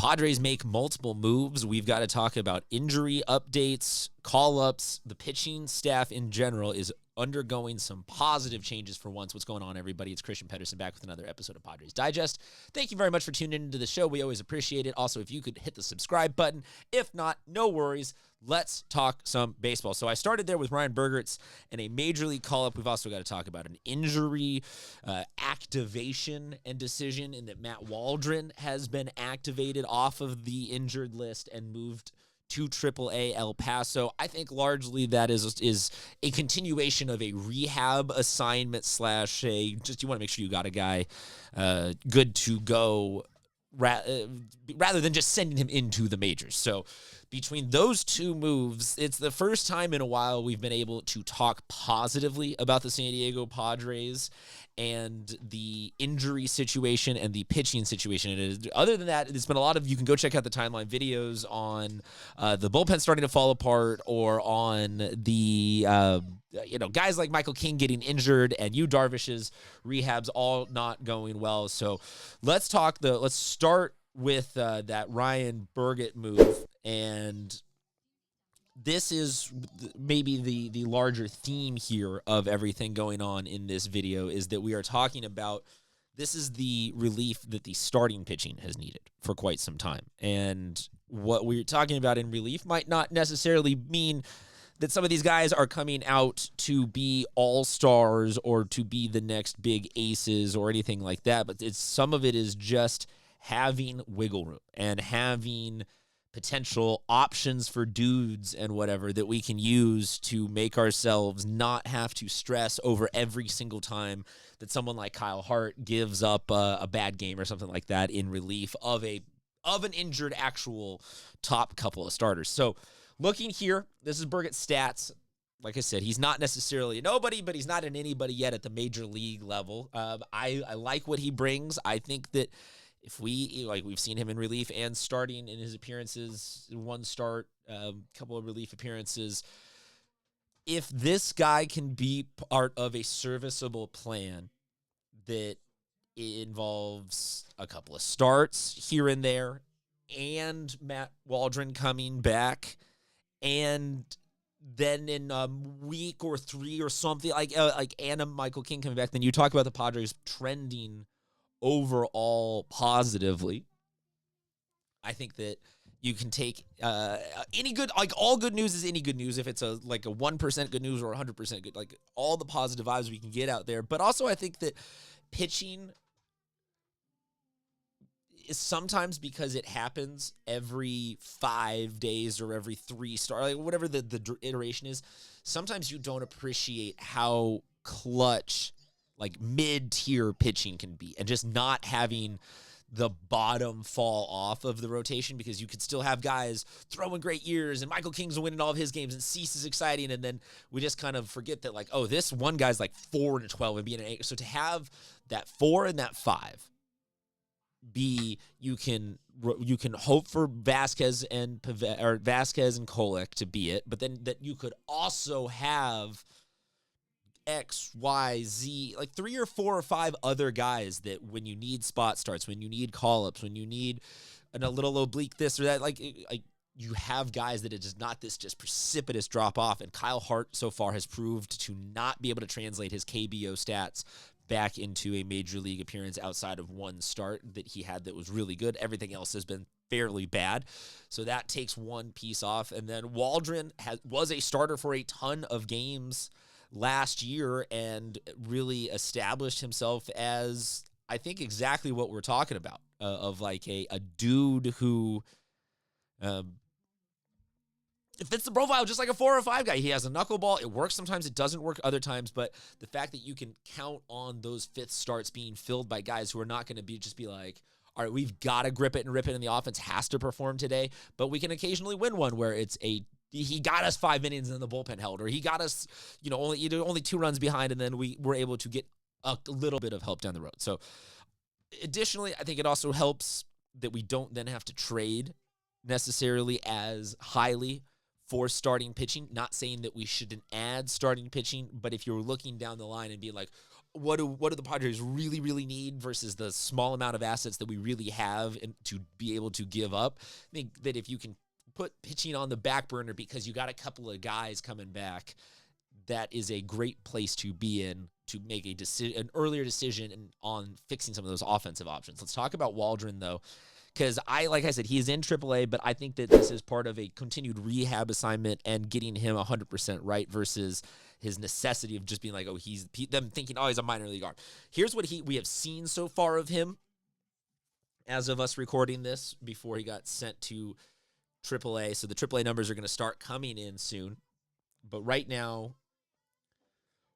Padres make multiple moves. We've got to talk about injury updates, call-ups. The pitching staff in general is undergoing some positive changes for once. What's going on, everybody? It's Christian Pedersen back with another episode of Padres Digest. Thank you very much for tuning into the show. We always appreciate it. Also, if you could hit the subscribe button. If not, no worries. Let's talk some baseball. So I started there with Ryan Burgett and a major league call-up. We've also got to talk about an injury activation and decision in that Matt Waldron has been activated off of the injured list and moved to AAA El Paso. I think largely that is a continuation of a rehab assignment slash just you want to make sure you got a guy good to go rather than just sending him into the majors. So between those two moves, it's the first time in a while we've been able to talk positively about the San Diego Padres and the injury situation and the pitching situation. And other than that, it's been a lot of, you can go check out the timeline videos on the bullpen starting to fall apart, or on the, guys like Michael King getting injured and Yu Darvish's rehabs all not going well. So let's start with that Ryan Burgett move. And this is maybe the larger theme here of everything going on in this video, is that we are talking about, this is the relief that the starting pitching has needed for quite some time. And what we're talking about in relief might not necessarily mean that some of these guys are coming out to be all-stars or to be the next big aces or anything like that, but some of it is just having wiggle room and having potential options for dudes and whatever that we can use to make ourselves not have to stress over every single time that someone like Kyle Hart gives up a bad game or something like that in relief of an injured actual top couple of starters. So looking here, this is Burgett's stats. Like I said, he's not necessarily a nobody, but he's not an anybody yet at the major league level. I like what he brings. I think that if we've seen him in relief and starting in his appearances, one start, couple of relief appearances. If this guy can be part of a serviceable plan that involves a couple of starts here and there, and Matt Waldron coming back, and then in a week or three or something, and Michael King coming back, then you talk about the Padres trending overall positively. I think that you can take any good, all good news is any good news. If it's a 1% good news or 100% good, all the positive vibes we can get out there. But also I think that pitching is sometimes, because it happens every 5 days or every 3 stars, whatever the iteration is, sometimes you don't appreciate how clutch mid-tier pitching can be, and just not having the bottom fall off of the rotation, because you could still have guys throwing great years and Michael King's winning all of his games and Cease is exciting, and then we just kind of forget that this one guy's 4-12 and being an 8. So to have that 4 and that 5 be, you can hope for Vasquez and Kolek to be it, but then that you could also have X, Y, Z, 3 or 4 or 5 other guys that when you need spot starts, when you need call-ups, when you need a little oblique this or that, you have guys that it is not this just precipitous drop-off. And Kyle Hart so far has proved to not be able to translate his KBO stats back into a major league appearance outside of one start that he had that was really good. Everything else has been fairly bad. So that takes one piece off. And then Waldron was a starter for a ton of games last year and really established himself as, I think, exactly what we're talking about, of a dude who fits the profile just like a 4 or 5 guy. He has a knuckleball. It works sometimes. It doesn't work other times. But the fact that you can count on those 5th starts being filled by guys who are not going to be all right, we've got to grip it and rip it, and the offense has to perform today, but we can occasionally win one where it's he got us 5 innings and the bullpen held, or he got us, only 2 runs behind, and then we were able to get a little bit of help down the road. So additionally, I think it also helps that we don't then have to trade necessarily as highly for starting pitching. Not saying that we shouldn't add starting pitching, but if you're looking down the line and be what do the Padres really, really need versus the small amount of assets that we really have and to be able to give up. I think that if you can put pitching on the back burner because you got a couple of guys coming back, that is a great place to be in to make an earlier decision on fixing some of those offensive options. Let's talk about Waldron, though, because like I said, he's in AAA, but I think that this is part of a continued rehab assignment and getting him 100% right versus his necessity of just being like, them thinking, he's a minor league arm. Here's what we have seen so far of him as of us recording this before he got sent to AAA. So the AAA numbers are going to start coming in soon. But right now,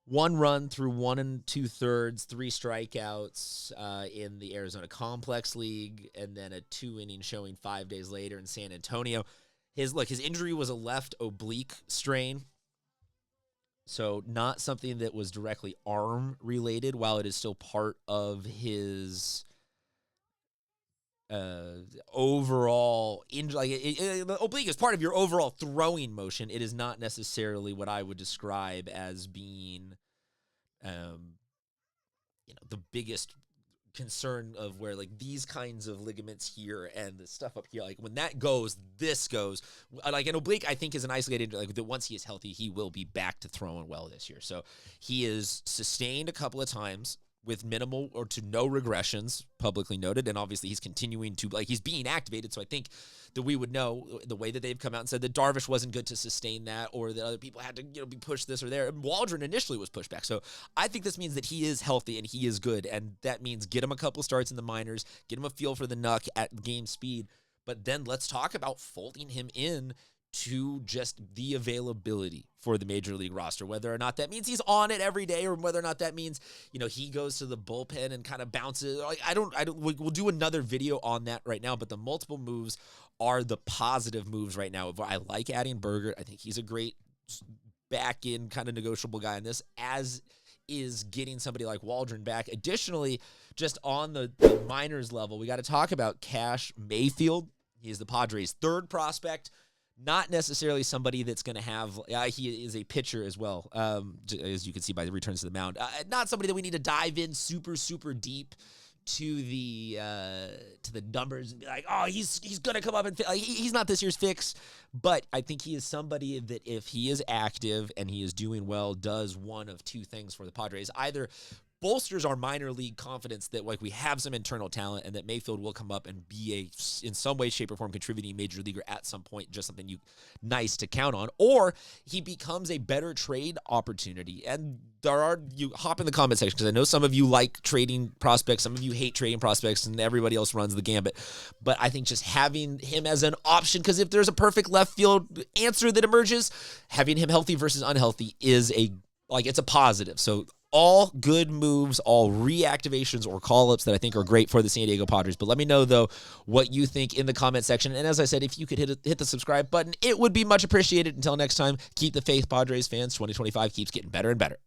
1 run through 1 2/3, 3 strikeouts in the Arizona Complex League, and then a 2-inning showing 5 days later in San Antonio. His injury was a left oblique strain, so not something that was directly arm related, while it is still part of his overall injury. The oblique is part of your overall throwing motion. It is not necessarily what I would describe as being, the biggest concern of where these kinds of ligaments here and the stuff up here, when that goes, this goes. An oblique, I think, is an isolated, that once he is healthy, he will be back to throwing well this year. So he is sustained a couple of times with minimal or to no regressions, publicly noted, and obviously he's continuing to, he's being activated, so I think that we would know the way that they've come out and said that Darvish wasn't good to sustain that, or that other people had to, be pushed this or there. And Waldron initially was pushed back, so I think this means that he is healthy and he is good, and that means get him a couple starts in the minors, get him a feel for the knuck at game speed, but then let's talk about folding him in to just the availability for the major league roster, whether or not that means he's on it every day or whether or not that means, he goes to the bullpen and kind of bounces. We'll do another video on that right now, but the multiple moves are the positive moves right now. I like adding Burgett. I think he's a great back in kind of negotiable guy in this, as is getting somebody like Waldron back. Additionally, just on the minors level, we got to talk about Cash Mayfield. He's the Padres' 3rd prospect. Not necessarily somebody that's going to have, he is a pitcher as well, as you can see by the returns to the mound. Not somebody that we need to dive in super, super deep to the numbers and be like, he's going to come up and he's not this year's fix. But I think he is somebody that if he is active and he is doing well, does one of 2 things for the Padres. Either bolsters our minor league confidence that we have some internal talent and that Mayfield will come up and be in some way, shape, or form contributing major leaguer at some point, just something nice to count on, or he becomes a better trade opportunity. And you hop in the comment section, because I know some of you like trading prospects, some of you hate trading prospects, and everybody else runs the gambit. But I think just having him as an option, because if there's a perfect left field answer that emerges, having him healthy versus unhealthy is it's a positive. So all good moves, all reactivations or call-ups that I think are great for the San Diego Padres. But let me know, though, what you think in the comment section. And as I said, if you could hit the subscribe button, it would be much appreciated. Until next time, keep the faith, Padres fans. 2025 keeps getting better and better.